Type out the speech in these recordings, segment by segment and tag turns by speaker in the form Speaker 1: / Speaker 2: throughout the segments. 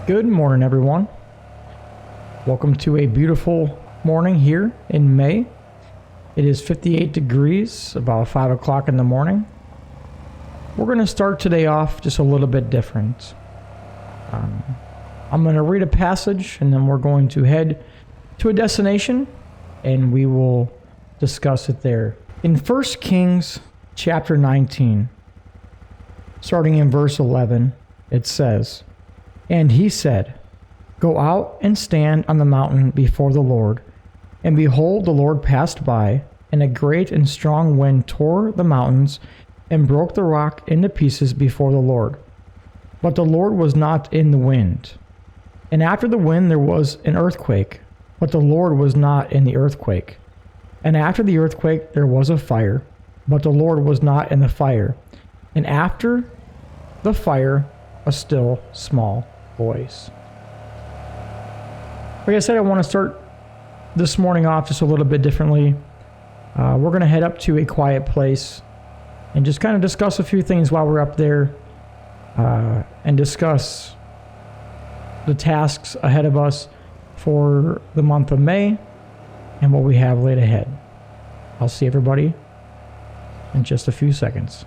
Speaker 1: Good morning, everyone. Welcome to a beautiful morning here in May. It is 58 degrees, about 5 o'clock in the morning. We're going to start today off just a little bit different. I'm going to read a passage, and then we're going to head to a destination, and we will discuss it there. In 1 Kings chapter 19, starting in verse 11, it says, "And he said, Go out and stand on the mountain before the Lord. And behold, the Lord passed by, and a great and strong wind tore the mountains and broke the rock into pieces before the Lord. But the Lord was not in the wind. And after the wind there was an earthquake, but the Lord was not in the earthquake. And after the earthquake there was a fire, but the Lord was not in the fire. And after the fire, a still small voice." Like I said, I want to start this morning off just a little bit differently. We're going to head up to a quiet place and just kind of discuss a few things while we're up there, and discuss the tasks ahead of us for the month of May and what we have laid ahead. I'll see everybody in just a few seconds.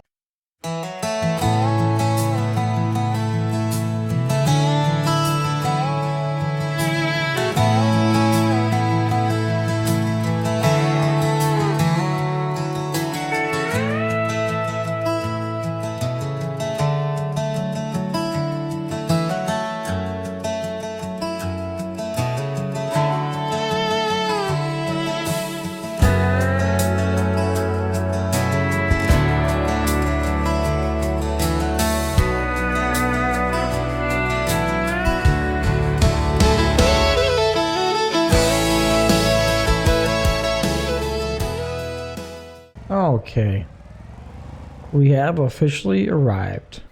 Speaker 1: Okay, we have officially arrived.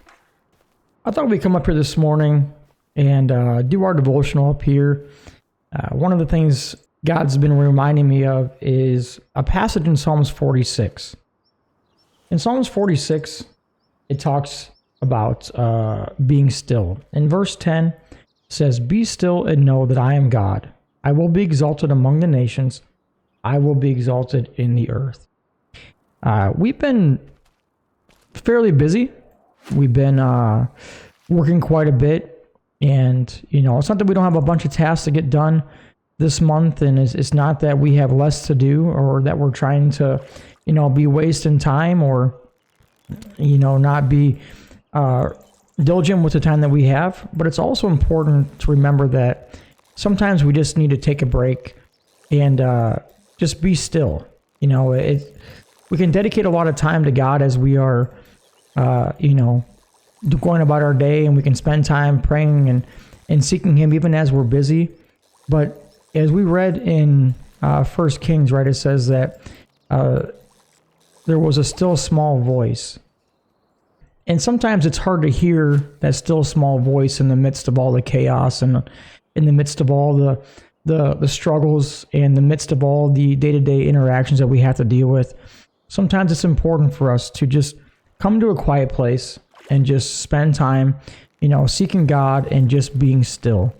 Speaker 1: I thought we'd come up here this morning and do our devotional up here. One of the things God's been reminding me of is a passage in Psalms 46. In Psalms 46, it talks about being still. In verse 10, it says, "Be still and know that I am God. I will be exalted among the nations. I will be exalted in the earth." We've been fairly busy. We've been working quite a bit, and it's not that we don't have a bunch of tasks to get done this month, and it's not that we have less to do or that we're trying to be wasting time or not be diligent with the time that we have. But it's also important to remember that sometimes we just need to take a break and just be still. We can dedicate a lot of time to God as we are, going about our day, and we can spend time praying and seeking Him even as we're busy. But as we read in 1 Kings, right, it says that there was a still small voice. And sometimes it's hard to hear that still small voice in the midst of all the chaos and in the midst of all the struggles, in the midst of all the day-to-day interactions that we have to deal with. Sometimes it's important for us to just come to a quiet place and just spend time, seeking God and just being still.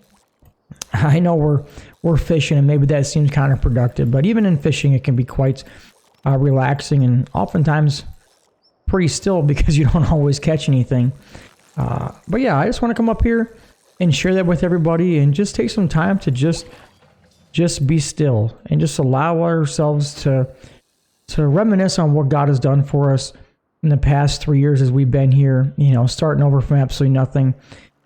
Speaker 1: I know we're fishing, and maybe that seems counterproductive, but even in fishing, it can be quite relaxing and oftentimes pretty still because you don't always catch anything. But yeah, I just want to come up here and share that with everybody and just take some time to just be still and just allow ourselves to reminisce on what God has done for us in the past 3 years as we've been here, starting over from absolutely nothing,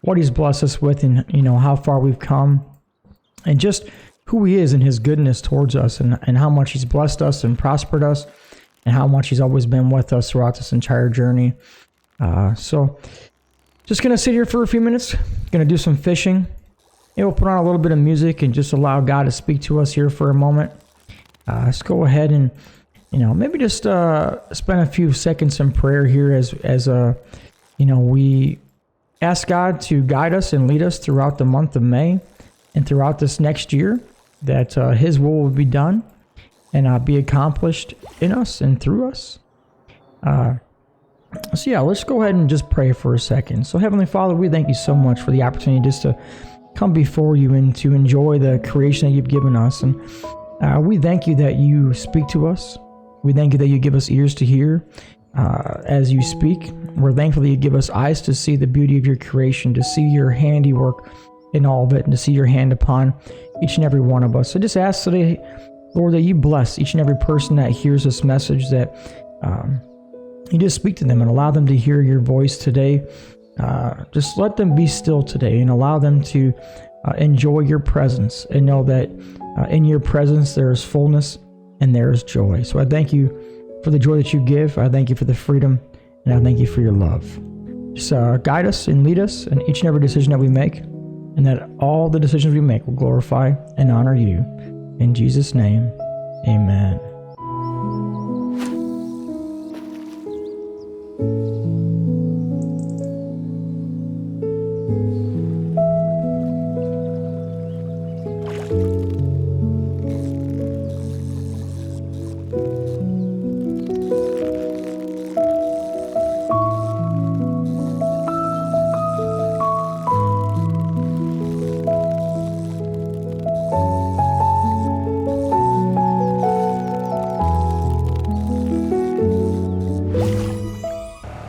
Speaker 1: what He's blessed us with, and, how far we've come, and just who He is and His goodness towards us, and how much He's blessed us and prospered us, and how much He's always been with us throughout this entire journey. So just going to sit here for a few minutes, going to do some fishing. We'll put on a little bit of music and just allow God to speak to us here for a moment. Let's go ahead and maybe just spend a few seconds in prayer here as we ask God to guide us and lead us throughout the month of May and throughout this next year, that His will be done and be accomplished in us and through us. So yeah, let's go ahead and just pray for a second. So Heavenly Father, we thank You so much for the opportunity just to come before you and to enjoy the creation that you've given us. And we thank you that you speak to us. We thank you that you give us ears to hear as you speak. We're thankful that you give us eyes to see the beauty of your creation, to see your handiwork in all of it, and to see your hand upon each and every one of us. So just ask today, Lord, that you bless each and every person that hears this message, that you just speak to them and allow them to hear your voice today. Just let them be still today and allow them to enjoy your presence and know that in your presence there is fullness and there is joy. So I thank you for the joy that you give. I thank you for the freedom, and I thank you for your love. Just guide us and lead us in each and every decision that we make, and that all the decisions we make will glorify and honor you. In Jesus' name, amen.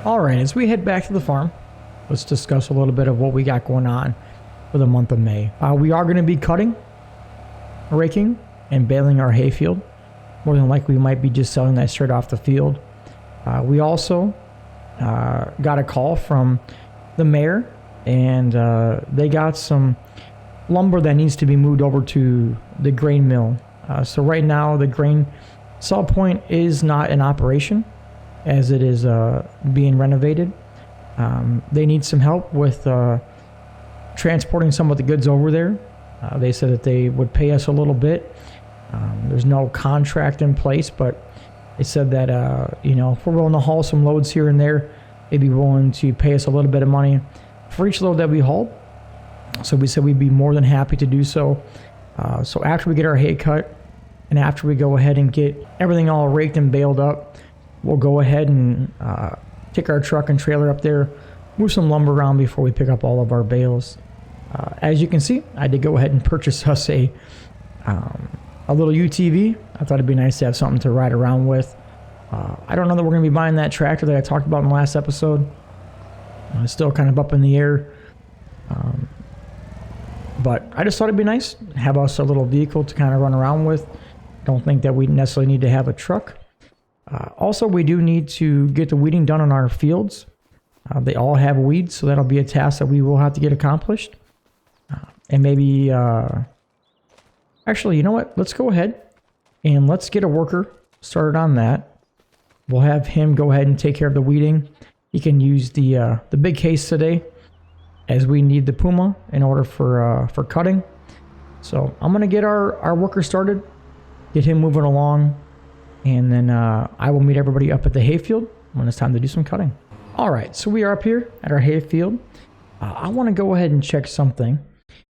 Speaker 1: Alright, as we head back to the farm, let's discuss a little bit of what we got going on for the month of May. We are going to be cutting, raking, and baling our hayfield. More than likely, we might be just selling that straight off the field. We also got a call from the mayor, and they got some lumber that needs to be moved over to the grain mill. So right now, the grain saw point is not in operation, as it is being renovated. They need some help with transporting some of the goods over there. They said that they would pay us a little bit. There's no contract in place, but they said that if we're willing to haul some loads here and there, they'd be willing to pay us a little bit of money for each load that we hauled. So we said we'd be more than happy to do so. So after we get our hay cut, and after we go ahead and get everything all raked and baled up, we'll go ahead and take our truck and trailer up there, move some lumber around before we pick up all of our bales. As you can see, I did go ahead and purchase us a little UTV. I thought it'd be nice to have something to ride around with. I don't know that we're going to be buying that tractor that I talked about in the last episode. It's still kind of up in the air. But I just thought it'd be nice to have us a little vehicle to kind of run around with. Don't think that we necessarily need to have a truck. Also, we do need to get the weeding done on our fields. They all have weeds, so that'll be a task that we will have to get accomplished. And maybe, actually, you know what? Let's go ahead and let's get a worker started on that. We'll have him go ahead and take care of the weeding. He can use the big case today, as we need the Puma in order for cutting. So I'm going to get our worker started, get him moving along, and then I will meet everybody up at the hayfield when it's time to do some cutting. All right, so we are up here at our hayfield. I want to go ahead and check something.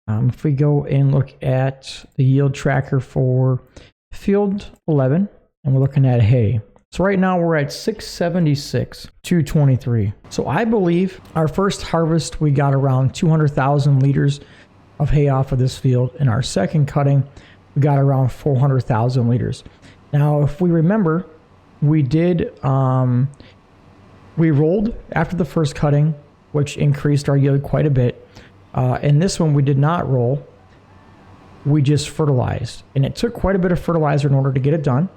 Speaker 1: If we go and look at the yield tracker for field 11, and we're looking at hay. So right now we're at 676, 223. So I believe our first harvest, we got around 200,000 liters of hay off of this field. In our second cutting, we got around 400,000 liters. Now, if we remember, we did, we rolled after the first cutting, which increased our yield quite a bit. In this one, we did not roll. We just fertilized. And it took quite a bit of fertilizer in order to get it done.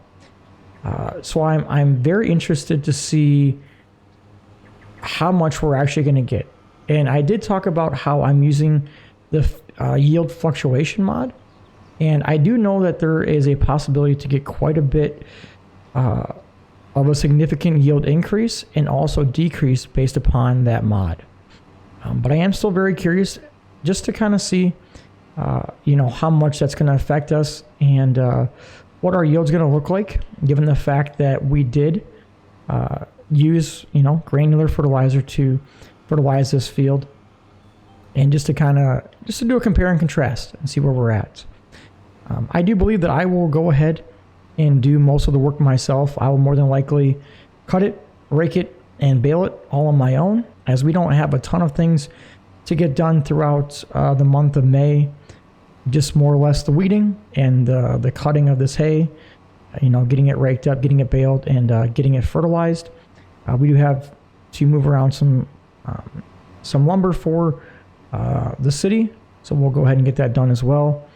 Speaker 1: So I'm very interested to see how much we're actually going to get. And I did talk about how I'm using the yield fluctuation mod. And I do know that there is a possibility to get quite a bit of a significant yield increase and also decrease based upon that mod. But I am still very curious just to kind of see, how much that's going to affect us and what our yield's going to look like, given the fact that we did use, granular fertilizer to fertilize this field, and just to do a compare and contrast and see where we're at. I do believe that I will go ahead and do most of the work myself. I will more than likely cut it, rake it, and bale it all on my own, as we don't have a ton of things to get done throughout the month of May. Just more or less the weeding and the cutting of this hay, getting it raked up, getting it baled, and getting it fertilized. We do have to move around some lumber for the city, so we'll go ahead and get that done as well,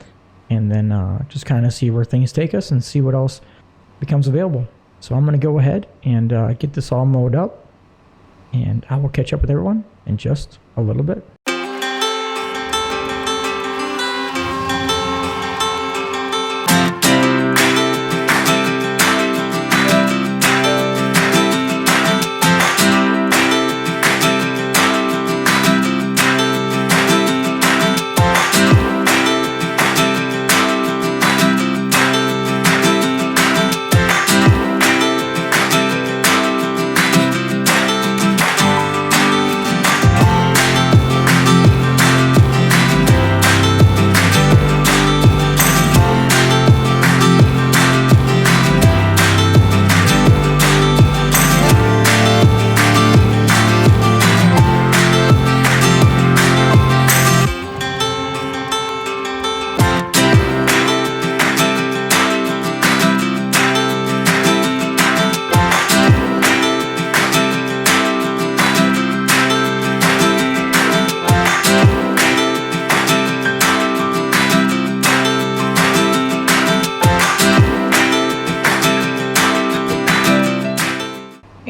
Speaker 1: and then just kind of see where things take us and see what else becomes available. So I'm going to go ahead and get this all mowed up, and I will catch up with everyone in just a little bit.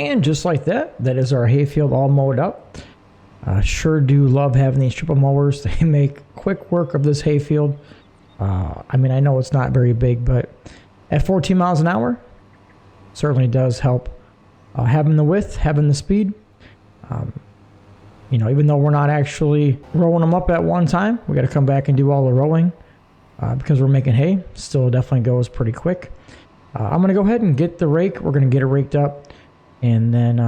Speaker 1: And just like that is our hayfield all mowed up. Sure do love having these triple mowers. They make quick work of this hayfield. I know it's not very big, but at 14 miles an hour, certainly does help. Having the width, having the speed. Even though we're not actually rolling them up at one time, we got to come back and do all the rolling because we're making hay. Still definitely goes pretty quick. I'm going to go ahead and get the rake. We're going to get it raked up. And then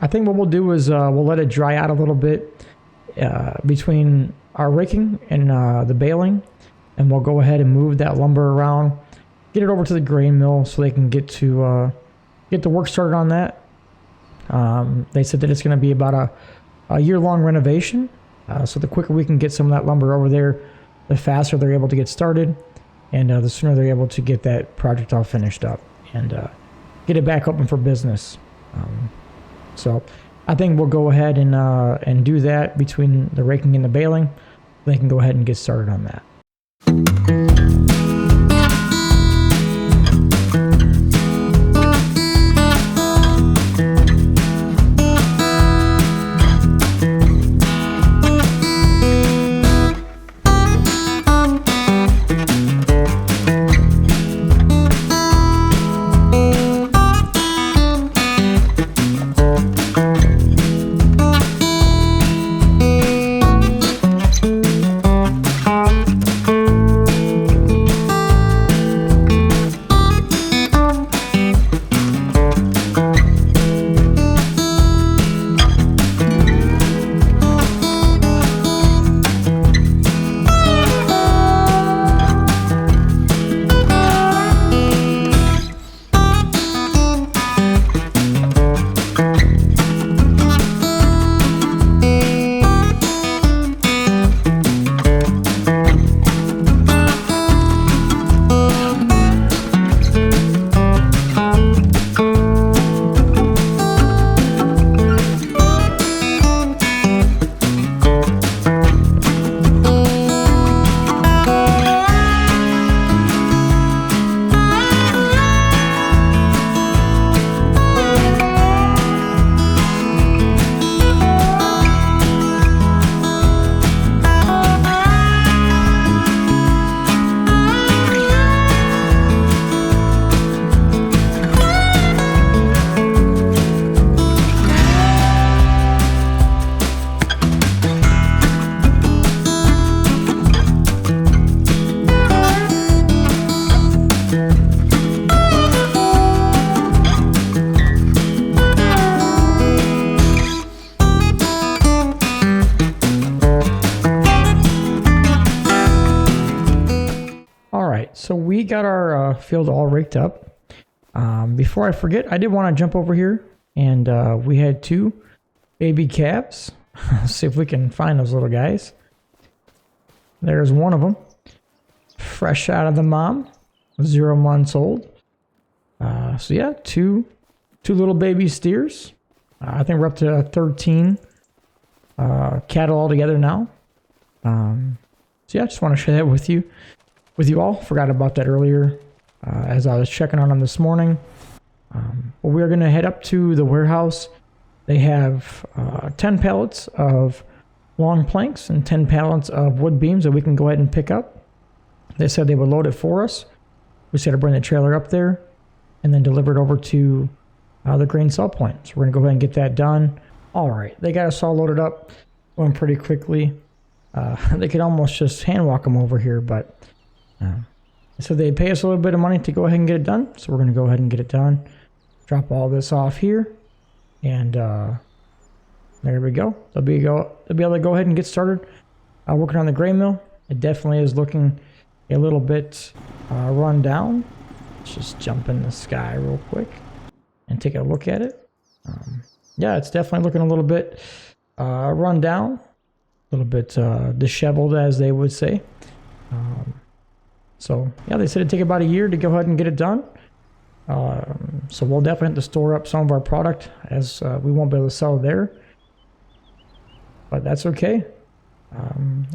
Speaker 1: I think what we'll do is we'll let it dry out a little bit between our raking and the baling. And we'll go ahead and move that lumber around, get it over to the grain mill so they can get the work started on that. They said that it's going to be about a year-long renovation. So the quicker we can get some of that lumber over there, the faster they're able to get started. And the sooner they're able to get that project all finished up. And get it back open for business. So I think we'll go ahead and do that between the raking and the baling. They can go ahead and get started on that. So we got our field all raked up. Before I forget, I did want to jump over here, and we had two baby calves Let's see if we can find those little guys. There's one of them. Fresh out of the mom. 0 months old. So yeah, two little baby steers. I think we're up to 13 cattle altogether now. So yeah, I just want to share that with you all. Forgot about that earlier as I was checking on them this morning. But we're going to head up to the warehouse. They have 10 pallets of long planks and 10 pallets of wood beams that we can go ahead and pick up. They said they would load it for us. We just had to bring the trailer up there and then deliver it over to the grain sell point. So we're going to go ahead and get that done. All right, they got us all loaded up. Going pretty quickly. They could almost just hand walk them over here, but so they pay us a little bit of money to go ahead and get it done. So we're going to go ahead and get it done. Drop all this off here, and there we go. They'll be able to go ahead and get started working on the grain mill. It definitely is looking a little bit run down. Let's just jump in the sky real quick and take a look at it. Yeah, it's definitely looking a little bit run down, a little bit disheveled, as they would say. So yeah, they said it'd take about a year to go ahead and get it done. So we'll definitely have to store up some of our product, as we won't be able to sell there. But that's okay.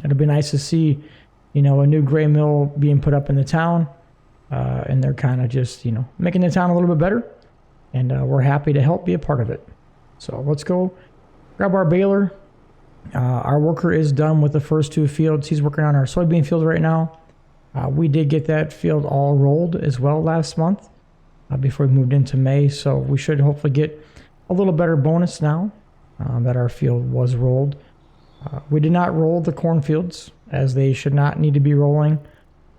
Speaker 1: It'll be nice to see, a new grain mill being put up in the town. And they're kind of just, making the town a little bit better. And we're happy to help be a part of it. So let's go grab our baler. Our worker is done with the first 2 fields. He's working on our soybean field right now. We did get that field all rolled as well last month before we moved into May. So we should hopefully get a little better bonus now that our field was rolled. We did not roll the cornfields, as they should not need to be rolling.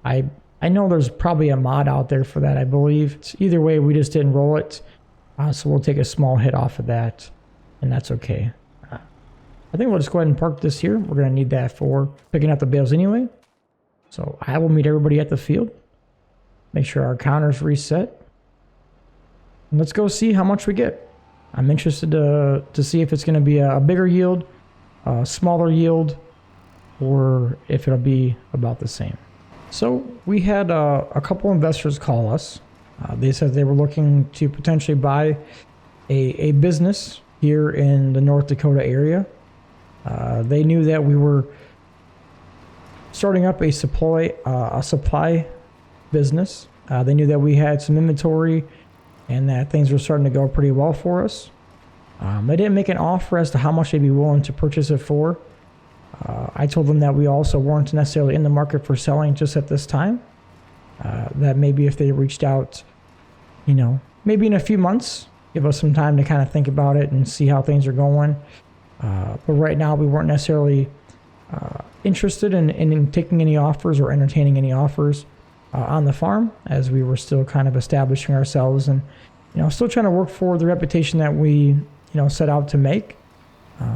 Speaker 1: I know there's probably a mod out there for that, I believe. Either way, we just didn't roll it. So we'll take a small hit off of that, and that's okay. I think we'll just go ahead and park this here. We're going to need that for picking up the bales anyway. So I will meet everybody at the field. Make sure our counter's reset. And let's go see how much we get. I'm interested to see if it's going to be a bigger yield, a smaller yield, or if it'll be about the same. So we had a couple investors call us. They said they were looking to potentially buy a business here in the North Dakota area. They knew that we were starting up a supply business. They knew that we had some inventory and that things were starting to go pretty well for us. They didn't make an offer as to how much they'd be willing to purchase it for. I told them that we also weren't necessarily in the market for selling just at this time. That maybe if they reached out, maybe in a few months, give us some time to kind of think about it and see how things are going. But right now we weren't necessarily interested in taking any offers or entertaining any offers on the farm, as we were still kind of establishing ourselves and still trying to work for the reputation that we set out to make.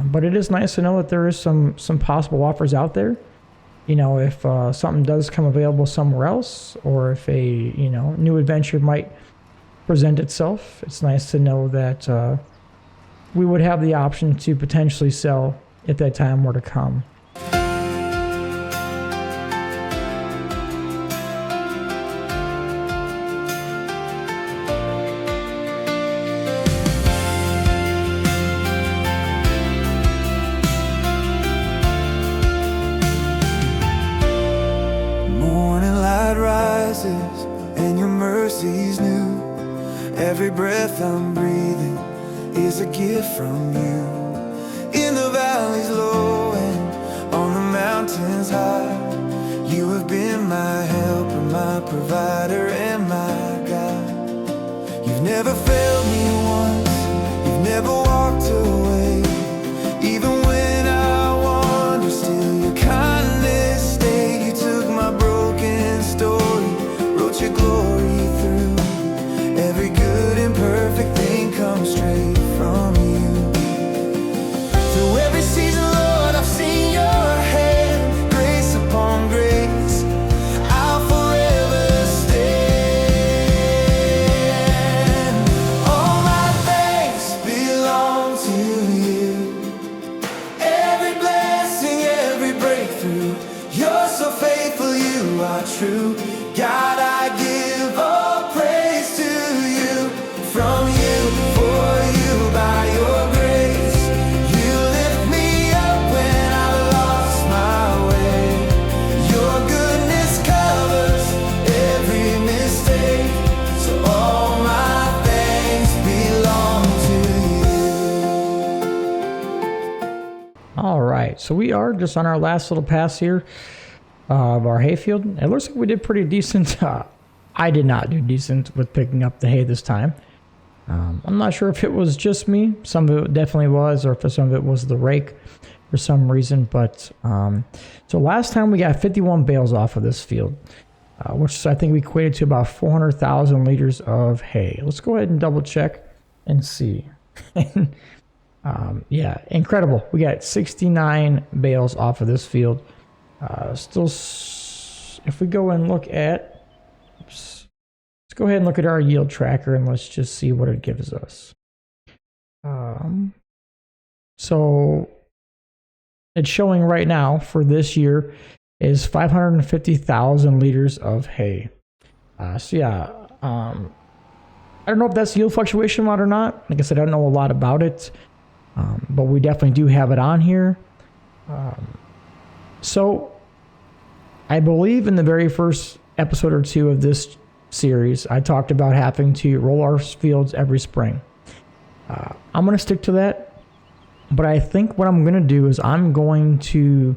Speaker 1: But it is nice to know that there is some possible offers out there. If something does come available somewhere else, or if a new adventure might present itself, it's nice to know that we would have the option to potentially sell if that time were to come.
Speaker 2: And your mercy's new. Every breath I'm breathing is a gift from you. In the valleys low and on the mountains high, you have been my helper, my provider, and my God. You've never failed me once, you've never walked away. Even when I wander, still your kindness stayed. You took my broken story, your glory through. Every good and perfect thing comes straight from you. true. God, I give all praise to you. From you, for you, by your grace. You lift me up when I lost my way. Your goodness covers every mistake. So all my thanks belong to you.
Speaker 1: All right, so we are just on our last little pass here of our hayfield. It looks like we did pretty decent. I did not do decent with picking up the hay this time. I'm not sure if it was just me. Some of it definitely was, or if some of it was the rake for some reason. But so last time we got 51 bales off of this field, which I think we equated to about 400,000 liters of hay. Let's go ahead and double check and see. Yeah, incredible. We got 69 bales off of this field. If we go and look at, let's go ahead and look at our yield tracker and let's just see what it gives us. So it's showing right now for this year is 550,000 liters of hay. So yeah, I don't know if that's yield fluctuation amount or not. Like I said, I don't know a lot about it, but we definitely do have it on here. So I believe in the very first episode or two of this series, I talked about having to roll our fields every spring. I'm going to stick to that, but I think what I'm going to do is I'm going to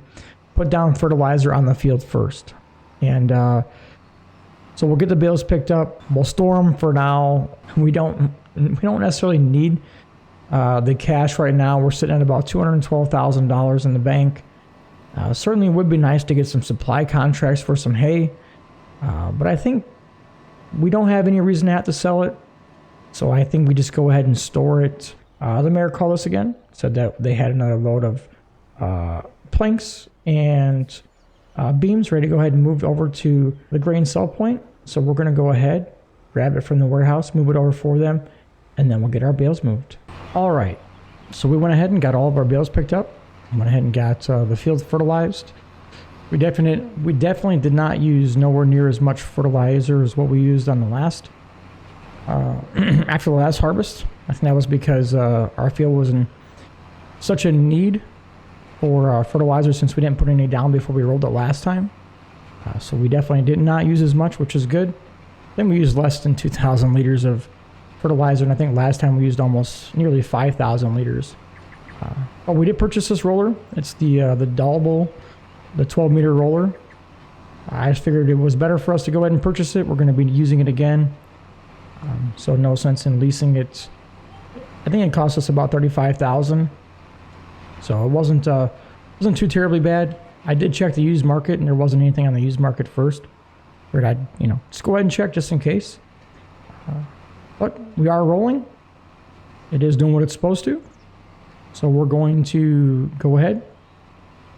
Speaker 1: put down fertilizer on the field first. And so we'll get the bales picked up. We'll store them for now. We don't necessarily need the cash right now. We're sitting at about $212,000 in the bank. Certainly would be nice to get some supply contracts for some hay, but I think we don't have any reason to have to sell it, so I think we just go ahead and store it. The mayor called us again, said that they had another load of planks and beams ready to go ahead and move over to the grain sell point, so we're going to go ahead, grab it from the warehouse, move it over for them, and then we'll get our bales moved. All right, so we went ahead and got all of our bales picked up. Went ahead and got the field fertilized. We definitely did not use nowhere near as much fertilizer as what we used on the last after the last harvest. I think that was because our field was in such a need for fertilizer since we didn't put any down before we rolled it last time. So we definitely did not use as much, which is good. Then we used less than 2,000 liters of fertilizer, and I think last time we used almost nearly 5,000 liters. But we did purchase this roller. It's the Dalbel, the 12-meter roller. I just figured it was better for us to go ahead and purchase it. We're going to be using it again, so no sense in leasing it. I think it cost us about $35,000, so it wasn't too terribly bad. I did check the used market, and there wasn't anything on the used market first. Figured I'd just go ahead and check just in case. But we are rolling. It is doing what it's supposed to. So we're going to go ahead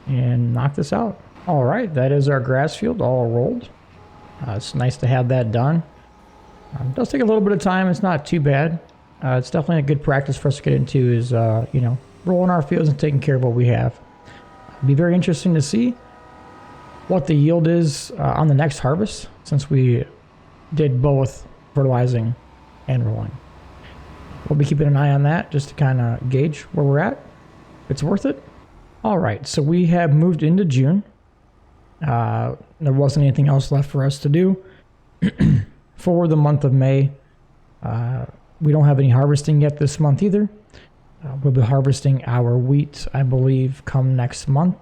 Speaker 1: and knock this out. All right, that is our grass field all rolled. It's nice to have that done. It does take a little bit of time. It's not too bad. It's definitely a good practice for us to get into is, rolling our fields and taking care of what we have. It'll be very interesting to see what the yield is on the next harvest since we did both fertilizing and rolling. We'll be keeping an eye on that just to kind of gauge where we're at. If it's worth it. All right, so we have moved into June. There wasn't anything else left for us to do for the month of May. We don't have any harvesting yet this month either. We'll be harvesting our wheat, I believe, come next month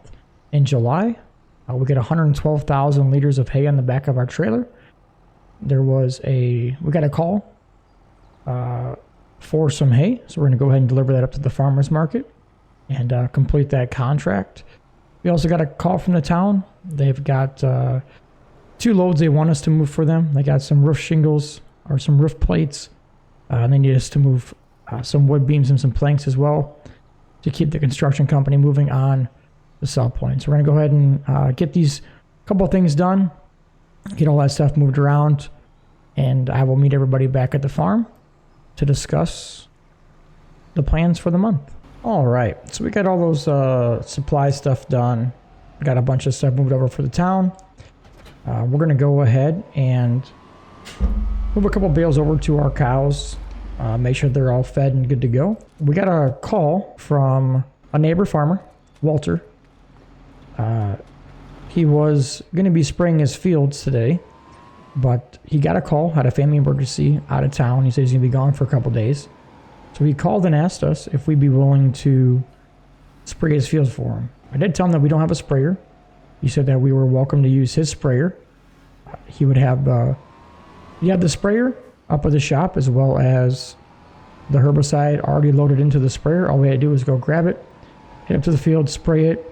Speaker 1: in July. We get 112,000 liters of hay on the back of our trailer. We got a call for some hay, so we're going to go ahead and deliver that up to the farmers market and complete that contract. We also got a call from the town. They've got 2 loads they want us to move for them. They got some roof shingles or some roof plates, and they need us to move some wood beams and some planks as well to keep the construction company moving on the sell point. So we're going to go ahead and get these couple of things done, get all that stuff moved around, and I will meet everybody back at the farm to discuss the plans for the month. All right, so we got all those supply stuff done. Got a bunch of stuff moved over for the town. We're going to go ahead and move a couple bales over to our cows. Make sure they're all fed and good to go. We got a call from a neighbor farmer, Walter. He was going to be spraying his fields today, but he got a call, had a family emergency out of town. He said he's going to be gone for a couple days. So he called and asked us if we'd be willing to spray his fields for him. I did tell him that we don't have a sprayer. He said that we were welcome to use his sprayer. He would have the sprayer up at the shop, as well as the herbicide already loaded into the sprayer. All we had to do was go grab it, head up to the field, spray it,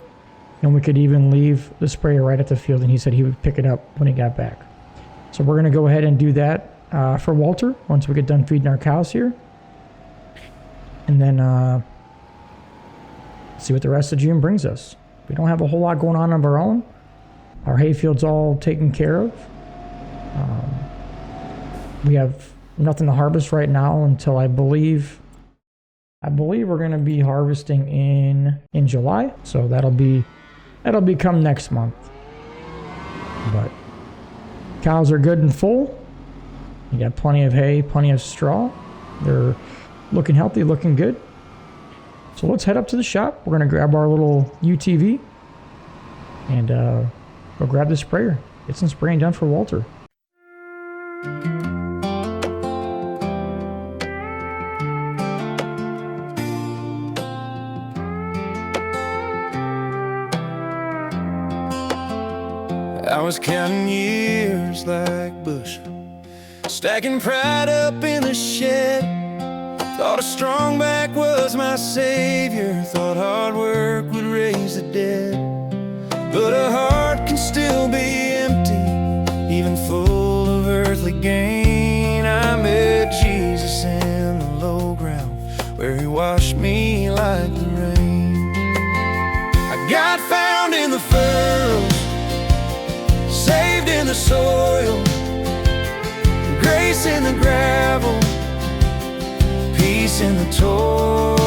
Speaker 1: and we could even leave the sprayer right at the field, and he said he would pick it up when he got back. So we're going to go ahead and do that for Walter once we get done feeding our cows here. And then see what the rest of June brings us. We don't have a whole lot going on of our own. Our hayfield's all taken care of. We have nothing to harvest right now until I believe we're going to be harvesting in July. So that'll be come next month. But cows are good and full. You got plenty of hay, plenty of straw. They're looking healthy, looking good. So let's head up to the shop. We're going to grab our little UTV and go grab the sprayer. Get some spraying done for Walter.
Speaker 2: I was counting years like bush, stacking pride up in the shed. Thought a strong back was my savior, thought hard work would raise the dead. But a heart can still be empty, even full of earthly gain. I met Jesus in the low ground, where he washed me like the rain. I got found in the furrows, saved in the soil, grace in the gravel, peace in the toil.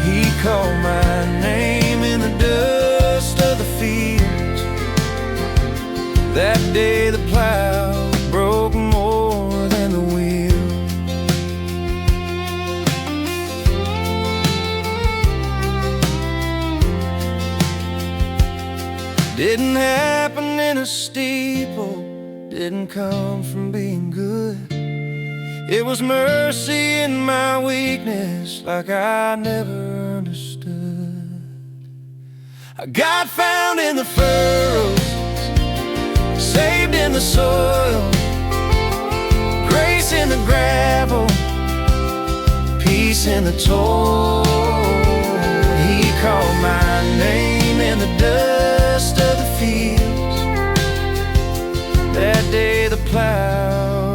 Speaker 2: He called my name in the dust of the fields. That day the plow broke more than the wheel. Didn't happen in a steeple, didn't come from being good. It was mercy in my weakness, like I never understood. I got found in the furrows, saved in the soil, grace in the gravel, peace in the toil. He called my name in the dust of the fields. That day the plow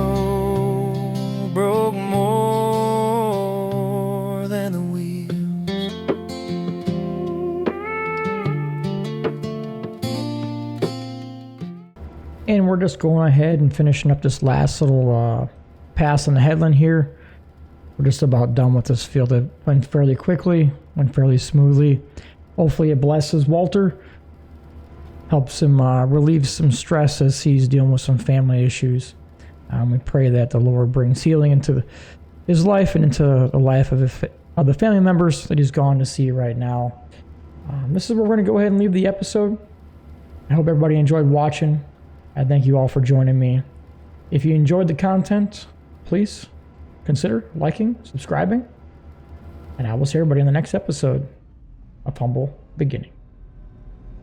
Speaker 2: broke more than the wheels.
Speaker 1: And we're just going ahead and finishing up this last little pass on the headland here. We're just about done with this field. It went fairly quickly, went fairly smoothly. Hopefully it blesses Walter, helps him relieve some stress as he's dealing with some family issues. We pray that the Lord brings healing into his life and into the life of the family members that he's gone to see right now. This is where we're going to go ahead and leave the episode. I hope everybody enjoyed watching. I thank you all for joining me. If you enjoyed the content, please consider liking, subscribing, and I will see everybody in the next episode of Humble Beginning.